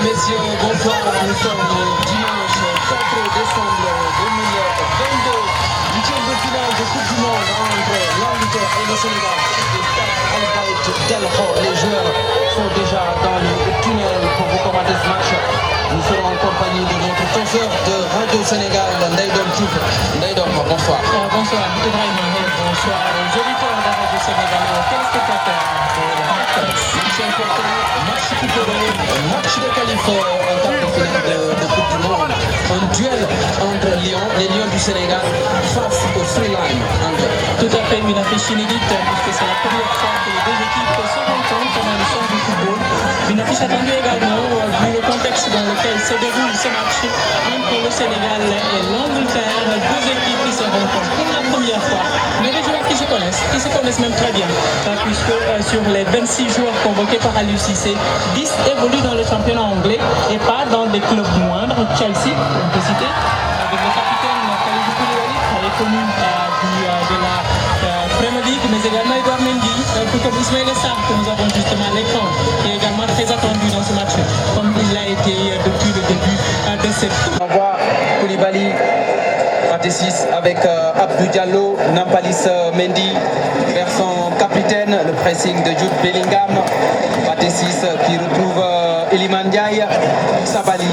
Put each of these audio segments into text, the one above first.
messieurs, bonsoir. Nous sommes dimanche 4 décembre 2022. Huitième de finale de Coupe du Monde entre l'Angleterre et le Sénégal. Les joueurs sont déjà dans le tunnel pour vous commenter ce match. Nous serons en compagnie de notre confrère de Radio Sénégal, Ndaïdom Chouf. Ndaïdom, bonsoir. Bonsoir, Ibrahim. Bonsoir aux auditeurs de Radio Sénégal et aux téléspectateurs de la presse. Match important, match qui peut match de qualif en quart de finale de Coupe du Monde. Un duel entre les Lions du Sénégal face au Freeline anglais. Tout à fait, une affiche inédite puisque c'est la première fois que les deux équipes se rencontrent dans le centre du football. Une affiche attendue également vu le contexte dans lequel se déroule ce match entre le Sénégal et l'Angleterre. Deux équipes qui se rencontrent pour la première fois. Mais des joueurs qui se connaissent même très bien. Puisque sur les 26 joueurs convoqués par Aliou Cissé, 10 évoluent dans le championnat anglais et pas dans des clubs moindres. Chelsea, on peut citer, avec le capitaine Kalidou Koulibaly, qui est connu de la Premier League, mais également Edouard Mendy, tout comme Ismaïla Sarr que nous avons justement à l'écran, qui est également très attendu dans ce match, comme il l'a été depuis le début de cette coupe. On voit Koulibaly, partie 6 avec Abdou Diallo, Nampalis Mendy vers son capitaine, le pressing de Jude Bellingham, partie 6 qui retrouve Iliman Ndiaye, Sabali,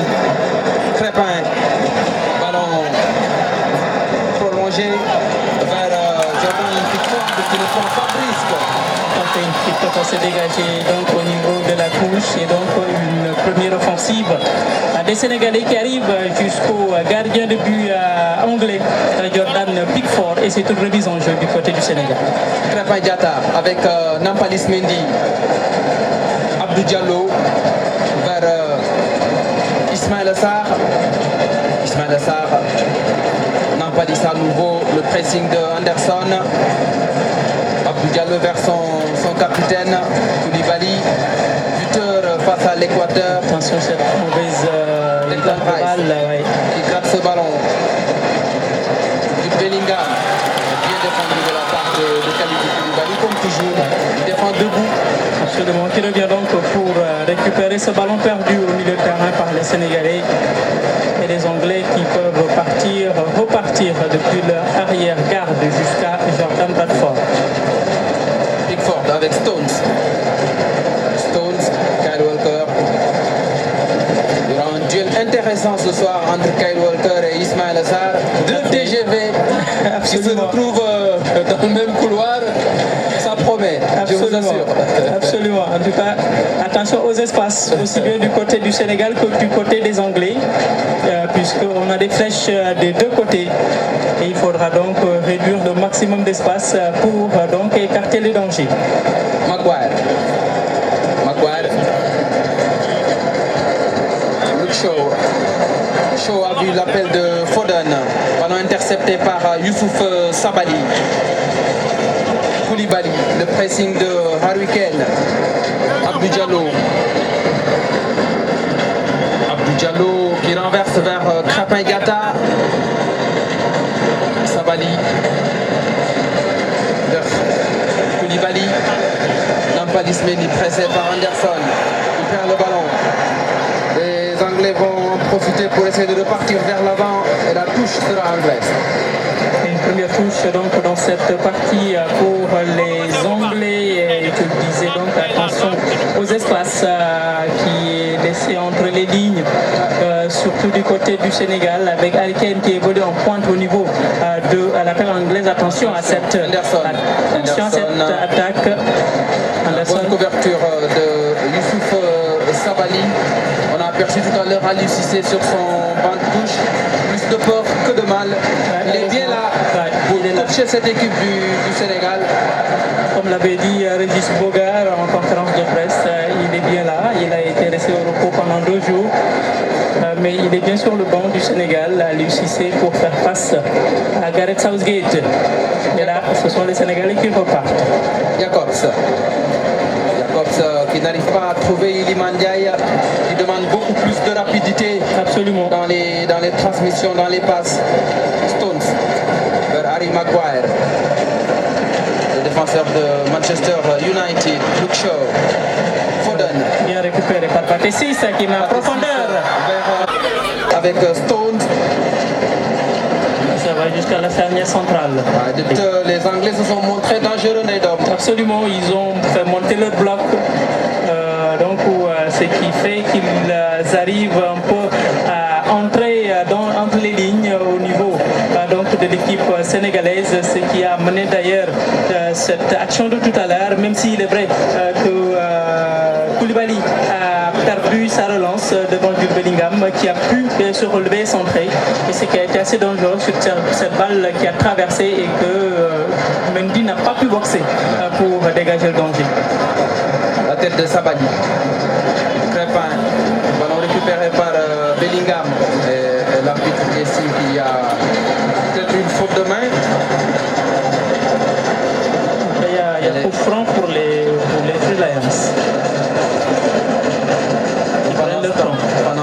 Crépin, ballon prolongé vers Jordan Pickford qui ne prend pas de risque. Pickford s'est dégagé donc au niveau de la touche et donc une première offensive des Sénégalais qui arrivent jusqu'au gardien de but anglais Jordan Pickford et c'est une remise en jeu du côté du Sénégal. Crépin Diatta avec Nampalis Mendy, Abdou Diallo vers Ismaïla Sarr. Ismaïla Sarr, Nampalis à nouveau, le pressing de Anderson. Abdou Diallo vers son capitaine, Koulibaly, buteur face à l'Équateur. Attention cette mauvaise balle qui gratte ce ballon. Du Bellingham, bien défendu de la part de Kalidou Koulibaly, comme toujours, il défend debout. Absolument, qui revient donc pour récupérer ce ballon perdu au milieu de terrain par les Sénégalais et les Anglais qui peuvent repartir depuis leur arrière-garde jusqu'à Jordan Bradford. Pickford avec Stones. Kyle Walker. Il y aura un duel intéressant ce soir entre Kyle Walker et Ismaïla Sarr. Deux TGV qui se retrouvent dans le même couloir. Ça promet, je vous assure. Absolument. En tout cas, attention aux espaces, aussi bien du côté du Sénégal que du côté des Anglais, puisqu'on a des flèches des deux côtés. Et il faudra donc réduire le maximum d'espace pour donc écarter les dangers. Maguire. Luke Shaw. Shaw a vu l'appel de Foden. Ballon intercepté par Youssouf Sabali. Koulibaly, le pressing de Harry Kane. Abdou Diallo qui renverse vers Crépin Diatta. Sabali. Koulibaly. Nampalis Mendy pressé par Anderson. Il perd le ballon. Les Anglais vont en profiter pour essayer de repartir vers l'avant et la touche sera anglaise. Une première touche donc dans cette partie pour les Anglais et je disais donc attention aux espaces qui est laissé entre les lignes, surtout du côté du Sénégal avec Harry Kane qui évolue en pointe au niveau de l'appel anglaise. Attention à cette attaque. Bonne couverture de Youssouf Sabali. On a aperçu tout à l'heure Aliou Cissé sur son banc de touche. Plus de peur que de mal. Il est bien là pour coacher cette équipe du Sénégal. Comme l'avait dit Régis Bogar en conférence de presse, il est bien là. Il a été resté au repos pendant 2 jours. Mais il est bien sur le banc du Sénégal, Aliou Cissé, pour faire face à Gareth Southgate. Et là, ce sont les Sénégalais qui repartent. Jacobs qui n'arrive pas à trouver Iliman Ndiaye, qui demande beaucoup plus de rapidité. Absolument. Dans les transmissions, dans les passes. Stones vers Harry Maguire. Le défenseur de Manchester United, Luke Shaw. Foden. Bien récupéré par Côté 6 qui met en profondeur. Avec Stones. Ça va jusqu'à la charnière centrale. Les Anglais se sont montrés dangereux, Nedom. Absolument, ils ont fait monter leur bloc. Ce qui fait qu'ils arrivent un peu à entrer entre les lignes au niveau de l'équipe sénégalaise, ce qui a mené d'ailleurs cette action de tout à l'heure, même s'il est vrai que Koulibaly a perdu sa relance devant Jude Bellingham qui a pu se relever et centrer, et ce qui a été assez dangereux sur cette balle qui a traversé et que Mendy n'a pas pu boxer pour dégager le danger. La tête de Sabali. Crépin. Ballon récupéré par Bellingham. Et l'arbitre qui estime qu'il y a peut-être une faute de main. Il y a coup franc pour les Free Lions. Pendant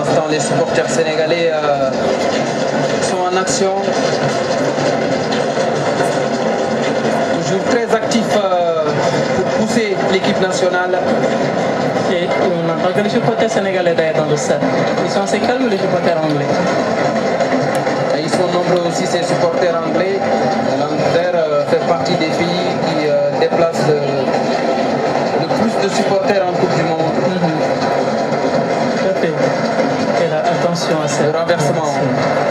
ce temps, les supporters sénégalais sont en action. Toujours très actifs pour pousser l'équipe nationale. Et on entend que les supporters sénégalais d'ailleurs dans le stade. Ils sont assez calmes, les supporters anglais. Et ils sont nombreux aussi, ces supporters anglais. L'Angleterre fait partie des pays qui déplacent le plus de supporters en Coupe du Monde. Et là, attention à ça. Le renversement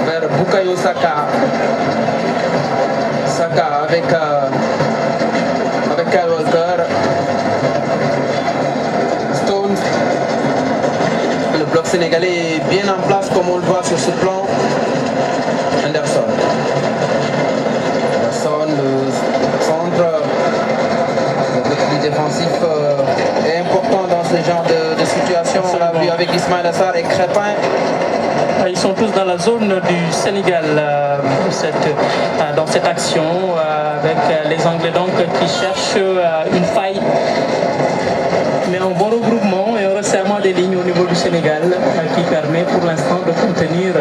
vers Bukayo Saka. Saka avec Kyle Walker. Stones. Le bloc sénégalais est bien en place comme on le voit sur ce plan. Anderson. Le centre. Le repli défensif est important dans ce genre de situation. On l'a vu avec Ismaïla Sarr et Crépin. Ils sont tous dans la zone du Sénégal dans cette action avec les Anglais donc qui cherchent une faille, mais un bon regroupement et un resserrement des lignes au niveau du Sénégal qui permet pour l'instant de contenir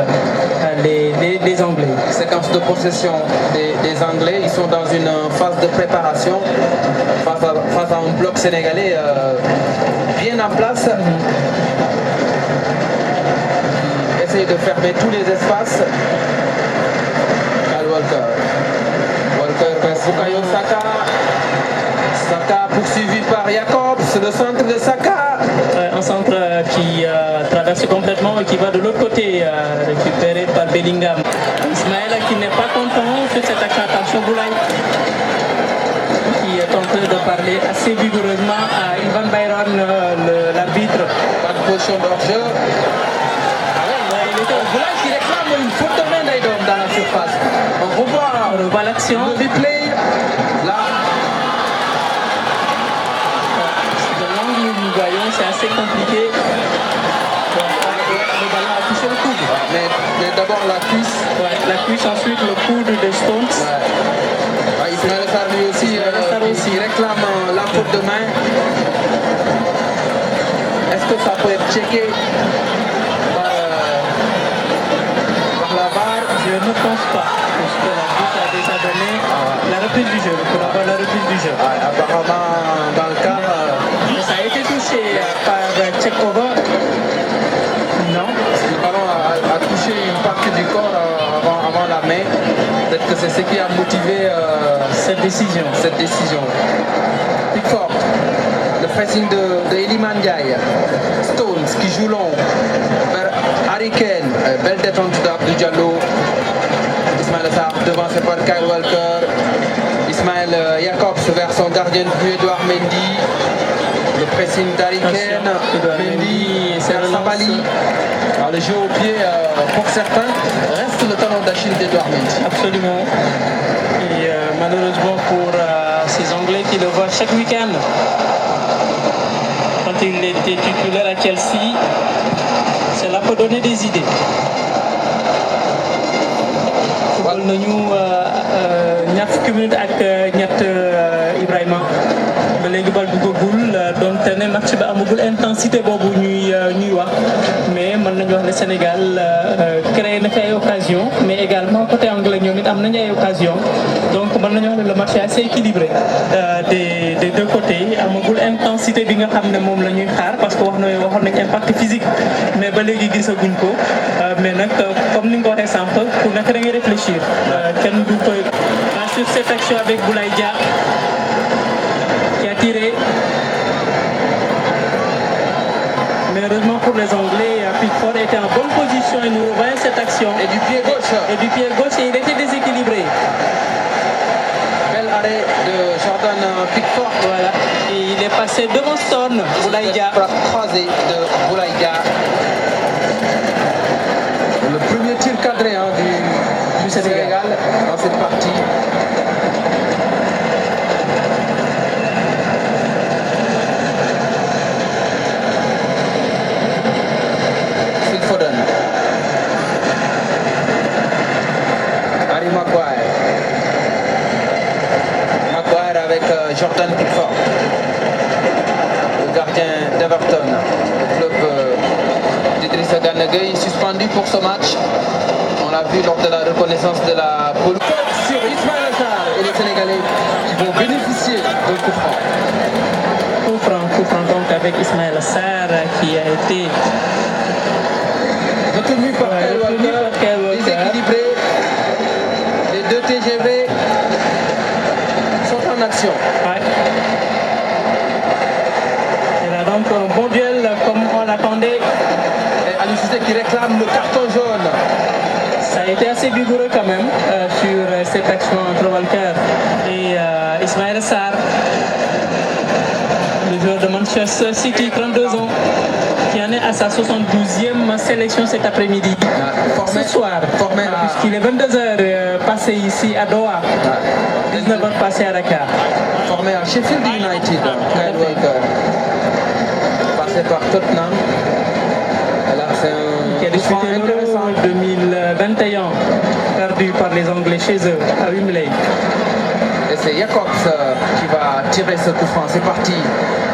les Anglais. Séquence de possession des Anglais, ils sont dans une phase de préparation face à un bloc sénégalais bien en place. De fermer tous les espaces. Kyle Walker. Walker vers Bukayo Saka. Saka poursuivi par Jacobs, le centre de Saka. Un centre qui traverse complètement et qui va de l'autre côté, récupéré par Bellingham. Ismaël qui n'est pas content de cette action. Boulaye qui est en train de parler assez vigoureusement à Ivan Bayron, l'arbitre. Pas de position d'hors-jeu. Boulaye qui réclame une faute de main d'Aïdom dans la surface. On revoit l'action. Le replay. Là. De l'angle où nous voyons, c'est assez compliqué. Le ballon a touché le coude. Mais d'abord la cuisse. La cuisse, ensuite le coude de Stones. Ismaïla Sarr lui aussi, il réclame la faute de main. Est-ce que ça peut être checké la VAR? Je ne pense pas, parce que l'arbitre a déjà donné la reprise du jeu, pour avoir la reprise du jeu. Apparemment, dans le cas... ça a été touché par Tchekova. Non. Le ballon a touché une partie du corps avant la main. Peut-être que c'est ce qui a motivé cette décision. Pickford. Le pressing de Iliman Ndiaye. Stones qui joue long vers Harry Kane. Belle détente d'Abdou Diallo. Ismaïla Sarr devancé par Kyle Walker. Ismaël Jacobs vers son gardien de but Edouard Mendy. Le pressing d'Harry Kane. Mendy vers Sabali. Alors, le jeu au pied, pour certains, reste le talon d'Achille d'Edouard Mendy. Absolument. Et malheureusement pour ces Anglais qui le voient chaque week-end. Quand il était titulaire à Chelsea, cela peut donner des idées. football nañu ñaar fukki minute ak ñett Ibrahima ba léegi bal duggagul donte ne match bi amagul intensité boobu ñuy wax mais mën mën nañu wax ne Sénégal créé na fi ay occasion mais également côté anglais ñoom it am nañu ay occasion donc mën nañu wax ne le match est assez équilibré des deux côtés amagul intensité bi nga xam ne moom la ñuy xaar parce que waxoon nañ impact physique mais ba léegi gisaguñ ko mais nag comme ni nga ko waxee sànq ku nekk da ngay réfléchir kenn du koy sur cette action avec Boulaye Dia qui a tiré. Mais heureusement pour les Anglais, Pickford était en bonne position et nous revoyons cette action. Et du pied gauche. Et du pied gauche et il était déséquilibré. Bel arrêt de Jordan Pickford. Voilà. Et il est passé devant Son, Boulaye Dia. Frappe croisée de Boulaye Dia. Le premier tir cadré du Sénégal dans cette partie. Phil Foden. Harry Maguire. Maguire avec Jordan Pickford. Le gardien d'Everton. Le club d'Idrissa Gana Gueye suspendu pour ce match. On l'a vu lors de la reconnaissance de la poule. Sur Ismaël Sarr et les Sénégalais qui vont bénéficier de coup franc. Coup franc donc avec Ismaël Sarr qui a été retenu par Kyle Walker, déséquilibré. Les deux TGV sont en action. Ouais. Il a donc un bon duel comme on l'attendait. Et Aliou Cissé qui réclame le carton jaune. Ça a été assez vigoureux quand même sur cette action entre Walker et Ismaël Sarr, le joueur de Manchester City, 32 ans, qui en est à sa 72e sélection cet après-midi. Ce soir, puisqu'il est 22h passé ici à Doha, 19h passé à Dakar. Formé à Sheffield United, Kyle Walker, passé par Tottenham. Là, c'est un qui a disputé l'Euro 2021, perdu par les Anglais chez eux à Wembley. Et c'est Jacobs qui va tirer ce coup franc. C'est parti.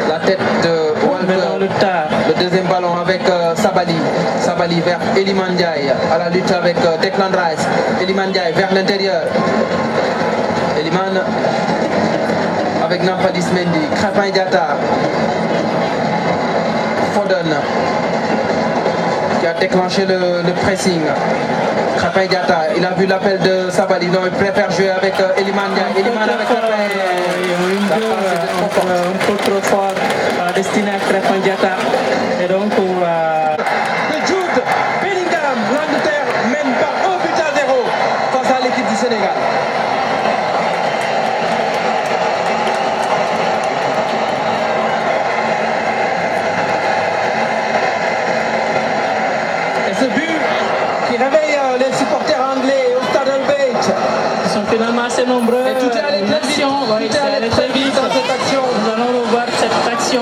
La tête de Walker. Le deuxième ballon avec Sabali. Sabali vers Iliman Ndiaye. À la lutte avec Declan Rice. Iliman Ndiaye vers l'intérieur. Iliman avec Nampalys Mendy. Krépin Diatta. Foden qui a déclenché le pressing. Krépin Diatta, il a vu l'appel de Sabali, donc il préfère jouer avec Iliman Ndiaye. Iliman avec Krépin. Un peu trop fort destiné à Krépin Diatta. Et donc Jude Bellingham, l'Angleterre mène par 1-0 face à l'équipe du Sénégal. Et ce but qui réveille les supporters anglais au stade Albert. Ils sont finalement assez nombreux. Et tout est allé très vite. Tout est allé très vite dans cette action. Nous allons revoir cette action.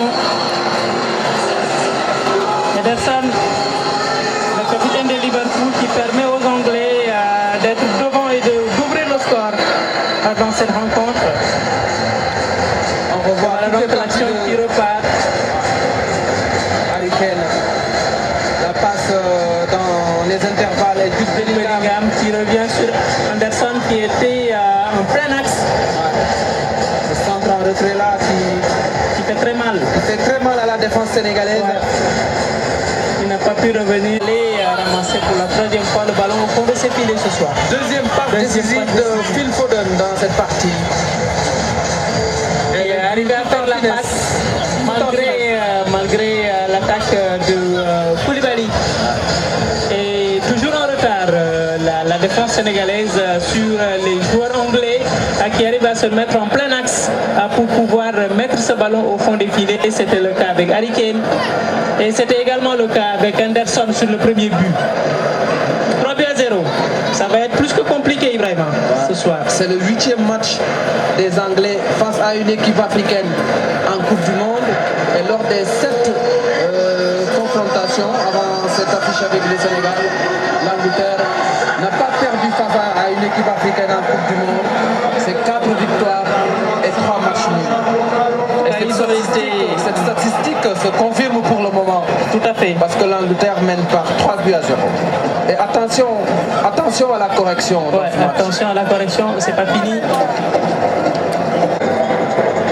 Ederson, le capitaine de Liverpool, qui permet aux Anglais d'être devant et d'ouvrir le score dans cette rencontre. On revoit donc l'action qui repart. Harry Kane. La passe dans les intervalles et Jude Bellingham qui revient sur Anderson qui était en plein axe. Ouais. Le centre en retrait là qui fait très mal. Qui fait très mal à la défense sénégalaise. Ouais. Il n'a pas pu revenir et ramasser pour la troisième fois le ballon au fond de ses filets ce soir. Deuxième passe décisive de Phil Foden dans cette partie. Et arrivé à faire la passe malgré l'attaque de Koulibaly. Et toujours en retard la défense sénégalaise sur les joueurs anglais qui arrivent à se mettre en plein axe pour pouvoir mettre ce ballon au fond des filets. C'était le cas avec Harry Kane et c'était également le cas avec Anderson sur le premier but. 3-0. Ça va être plus que compliqué, Ibrahima, ce soir. C'est le 8e match des Anglais face à une équipe africaine en Coupe du Monde. Et lors des 7 confrontations avant cette affiche avec le Sénégal, l'Angleterre n'a pas perdu face à une équipe africaine en Coupe du Monde. C'est 4 victoires et 3 matchs nuls. Et cette statistique se confirme pour le moment. Tout à fait. parce que l'Angleterre mène par 3-0. Et attention à la correction. Ouais, attention à la correction, c'est pas fini.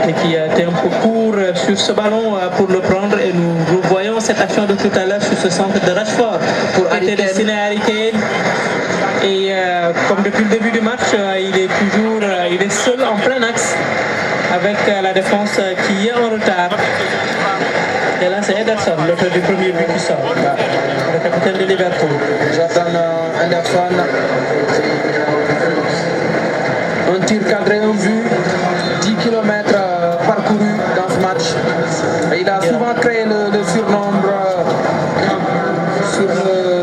Et qui a été un peu court sur ce ballon pour le prendre. Et nous revoyons cette action de tout à l'heure sur ce centre de Rashford pour être destiné à Harry Kane. Et comme depuis le début du match, il est seul en plein axe avec la défense qui est en retard. Et là, c'est Ederson, l'auteur du premier but qui sort, le capitaine de Liverpool. Jordan Henderson. Un tir cadré, un but, 10 km parcourus dans ce match. Et il a souvent créé le surnombre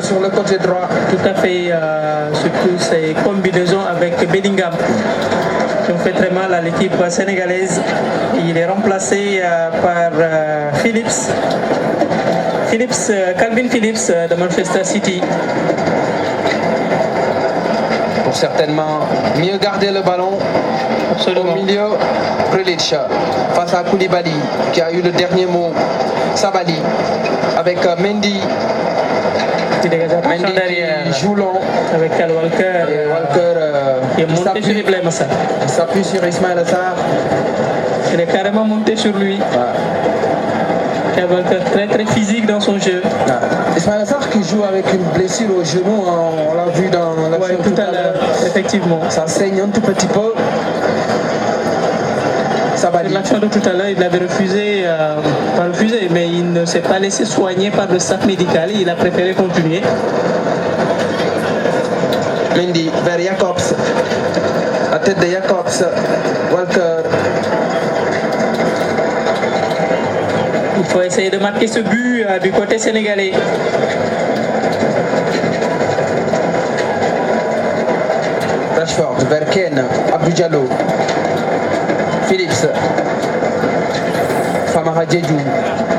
sur le côté droit. Tout à fait, surtout ces combinaisons avec Bellingham qui ont fait très mal à l'équipe sénégalaise. Il est remplacé par Calvin Phillips de Manchester City. Pour certainement mieux garder le ballon. Absolument. Au milieu, Grealish face à Koulibaly qui a eu le dernier mot. Sabali avec Mendy. Mendy qui joue long avec Kyle Walker. Et Walker qui est monté sur Ibrahima Sarr. Il s'appuie sur Ismaïla Sarr. Il est carrément monté sur lui. Kyle Walker très très physique dans son jeu. Ismaïla Sarr qui joue avec une blessure au genou, on l'a vu dans la tout à l'heure. Effectivement. Ça saigne un tout petit peu. L'action de tout à l'heure, il l'avait refusé, pas refusé, mais il ne s'est pas laissé soigner par le staff médical. Il a préféré continuer. Mendy vers Jacobs. La tête de Jacobs. Walker. Il faut essayer de marquer ce but du côté sénégalais. Rashford vers Kane. Abdou Diallo. Phillips. Famara Diédhiou.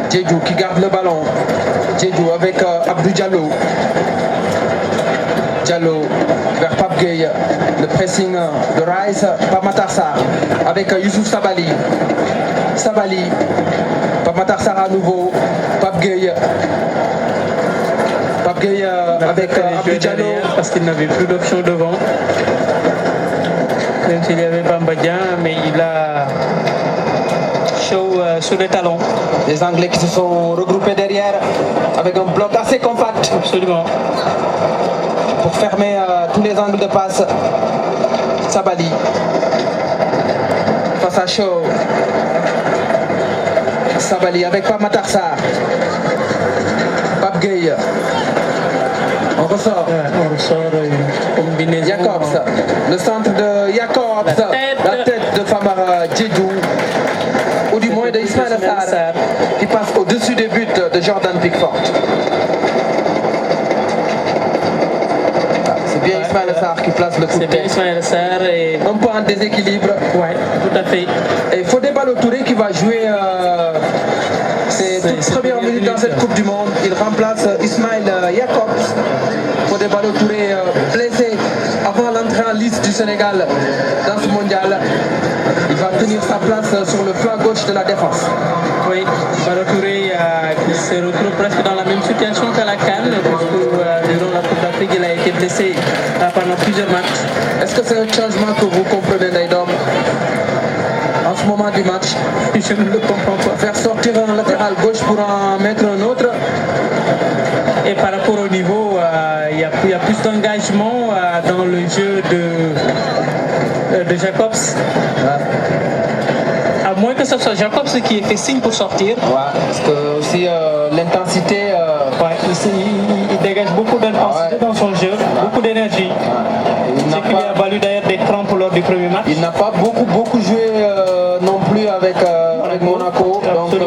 Diédhiou qui garde le ballon. Diédhiou avec Abdou Diallo. Diallo vers Pape Gueye. Le pressing de Rice. Pape Matar Sarr avec Youssouf Sabali. Sabali. Pape Matar Sarr à nouveau. Pape Gueye. Pape Gueye avec Abdou Diallo. Parce qu'il n'avait plus d'option devant. Même s'il y avait Bambadien, mais il a chaud sur les talons. Les Anglais qui se sont regroupés derrière avec un bloc assez compact. Absolument. Pour fermer tous les angles de passe. Sabali. Face à Shaw. Sabali avec Pape Matar Sarr. Pape Gueye. On ressort. On ressort une combinaison. Jacobs. Le centre de Jacobs. La tête de Famara Diédhiou. Ou du moins de Ismaïla Sarr. Qui passe au-dessus des buts de Jordan Pickford. C'est bien Ismaïla Sarr qui place le coup de tête. C'est bien Ismaïla Sarr. Et... un peu en déséquilibre. Oui, tout à fait. Et Fodé Ballo-Touré qui va jouer ses toutes premières minutes dans cette Coupe du Monde. Il remplace Ismaïla Jacobs. Fodé Ballo-Touré blessé avant l'entrée en liste du Sénégal dans ce mondial. Il va tenir sa place sur le flanc gauche de la défense. Oui, Ballo-Touré qui se retrouve presque dans la même situation qu'à la CAN, parce que durant la Coupe d'Afrique, il a été blessé pendant plusieurs matchs. Est-ce que c'est un changement que vous comprenez, Naïdom, en ce moment du match? Je ne le comprends pas. Faire sortir un latéral gauche pour en mettre un autre. Et par rapport au niveau, il y a plus d'engagement dans le jeu de Jacobs. À moins que ce soit Jacobs qui ait fait signe pour sortir. Ouais, parce que aussi l'intensité. Il dégage beaucoup d'intensité dans son jeu, beaucoup d'énergie. C'est qu'il a valu d'ailleurs des crampes lors du premier match. Il n'a pas beaucoup joué non plus avec Monaco. Donc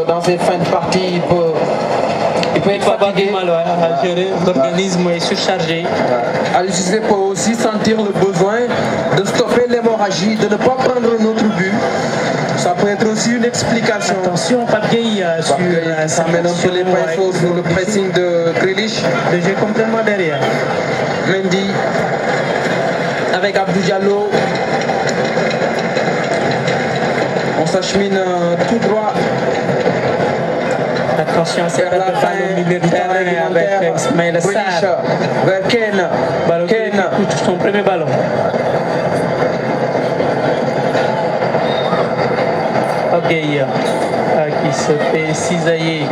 dans ses fins de partie, il peut être fatigué. Mal à gérer. L'organisme est surchargé. Aliou Cissé peut aussi sentir le besoin de stopper l'hémorragie, de ne pas prendre un autre but. Ça peut être aussi une explication. Attention, Pape Gueye ça mène un peu les pinceaux sur le pressing de Grealish. Le jeu complètement derrière. Mendy avec Abdou Diallo. On s'achemine tout droit Attention à cette vers la balle fin au milieu du terrain avec Ismaël Grealish Sarr. vers Kane. Ballon qui touche son premier ballon. Gueye qui se fait cisailler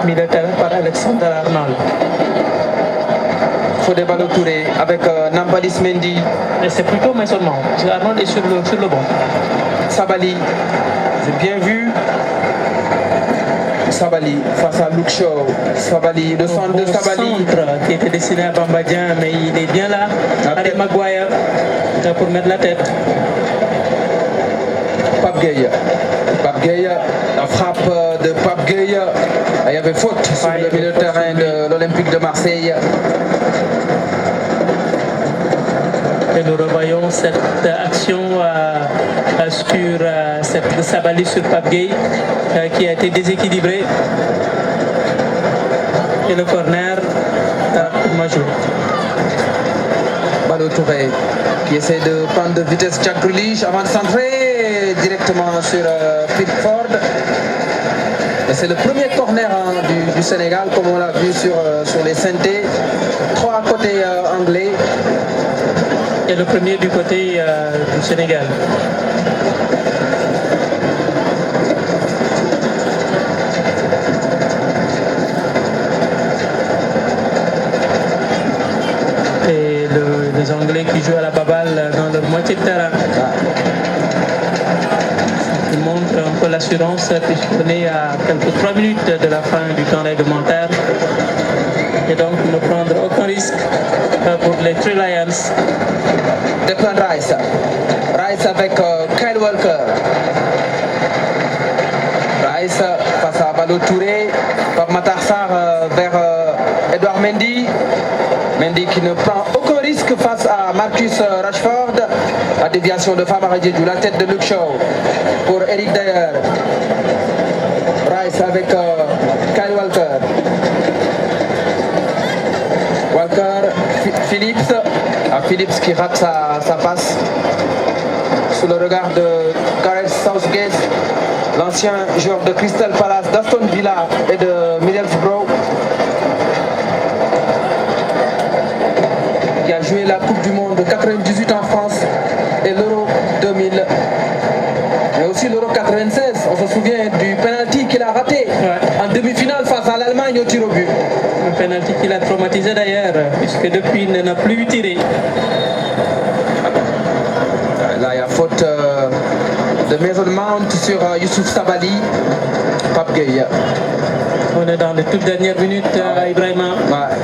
au milieu de terrain par Alexander Arnold. Fodé Ballo-Touré avec Nampalys Mendy. Et c'est plutôt Mason Mount. Arnold est sur le banc. Sabali, j'ai bien vu. Sabali face à Luke Shaw. Sabali, le centre de Sabali. Centre qui était destiné à Bambadien, mais il est bien là. Harry Maguire pour mettre la tête. Pape Gueye. Pape Gueye, la frappe de Pape Gueye. Il y avait faute sur le milieu de terrain de l'Olympique de Marseille. Et nous revoyons cette action sur cette Sabali sur Pape Gueye qui a été déséquilibrée. Et le corner majeur. Ballo-Touré qui essaie de prendre de vitesse Jack Grealish avant de centrer directement sur Pickford. C'est le premier corner du Sénégal, comme on l'a vu sur les synthés. 3 côté anglais. Et le premier du côté du Sénégal. Et les Anglais qui jouent à la baballe dans leur moitié de terrain. Qui montre un peu l'assurance puisqu'on est à quelques 3 minutes de la fin du temps réglementaire. Et donc ne prendre aucun risque pour les Three Lions. Declan Rice. Rice avec Kyle Walker. Rice face à Ballo-Touré. Par Matar Sarr vers Edouard Mendy. Mendy qui ne prend aucun risque face à Marcus Rashford. La déviation de Famara Diédhiou, la tête de Luke Shaw pour Eric Dyer. Rice avec Kyle Walker. Walker, Phillips. Phillips qui rate sa passe sous le regard de Gareth Southgate, l'ancien joueur de Crystal Palace, d'Aston Villa et de Middlesbrough, qui a joué la Coupe du Monde 98 en France et l'Euro 2000, mais aussi l'Euro 96. On se souvient du penalty qu'il a raté en demi-finale face à l'Allemagne au tir au but. Un penalty qui l'a traumatisé d'ailleurs, puisque depuis il n'a plus tiré. Là, il y a faute de Mason Mount sur Youssouf Sabali. Pape Gueye. On est dans les toutes dernières minutes, Ibrahima. Ouais.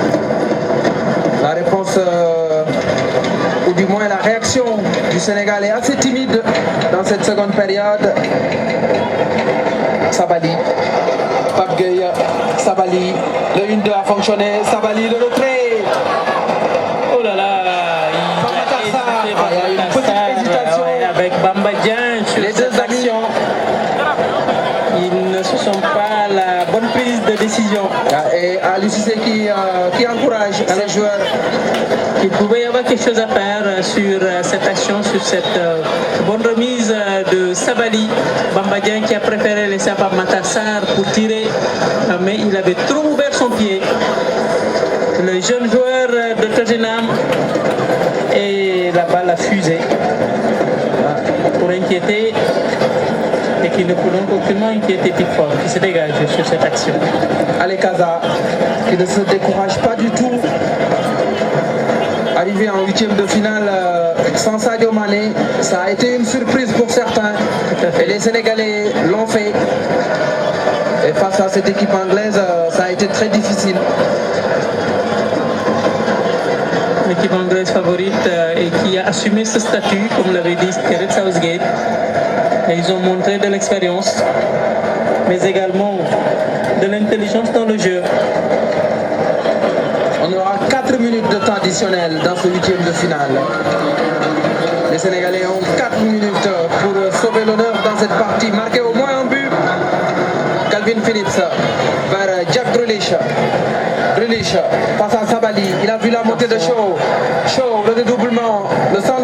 La réponse, ou du moins la réaction du Sénégal est assez timide dans cette seconde période. Sabali. Pape Gueye. Sabali. Le 1-2 a fonctionné. Sabali, le retrait. Oh là là, il y a une petite hésitation avec Bambadien sur les cette deux amis. action. Ils ne se sont pas à la bonne prise de décision. Et Ali Cissé qui encourage les joueurs. Il pouvait y avoir quelque chose à faire sur cette action, sur cette bonne remise de Sabali. Bambadien qui a préféré laisser à Matar Sarr pour tirer, mais il avait trop ouvert son pied. Le jeune joueur de Tottenham, et la balle a fusé pour inquiéter, et qui ne peut donc aucunement inquiéter Pickford qui se dégage sur cette action. Alekaza qui ne se décourage pas du tout. Arrivé en 8e de finale sans Sadio Mané, ça a été une surprise pour certains. Et les Sénégalais l'ont fait. Et face à cette équipe anglaise, ça a été très difficile. L'équipe anglaise favorite et qui a assumé ce statut, comme l'avait dit Gareth Southgate. Et ils ont montré de l'expérience, mais également de l'intelligence dans le jeu. On aura 4 minutes de temps additionnel dans ce 8e de finale. Les Sénégalais ont 4 minutes pour sauver l'honneur dans cette partie. Marquer au moins un but. Calvin Phillips vers Jack Grealish. Grealish passe à Sabali. Il a vu la montée de Shaw. Shaw, le dédoublement. Le centre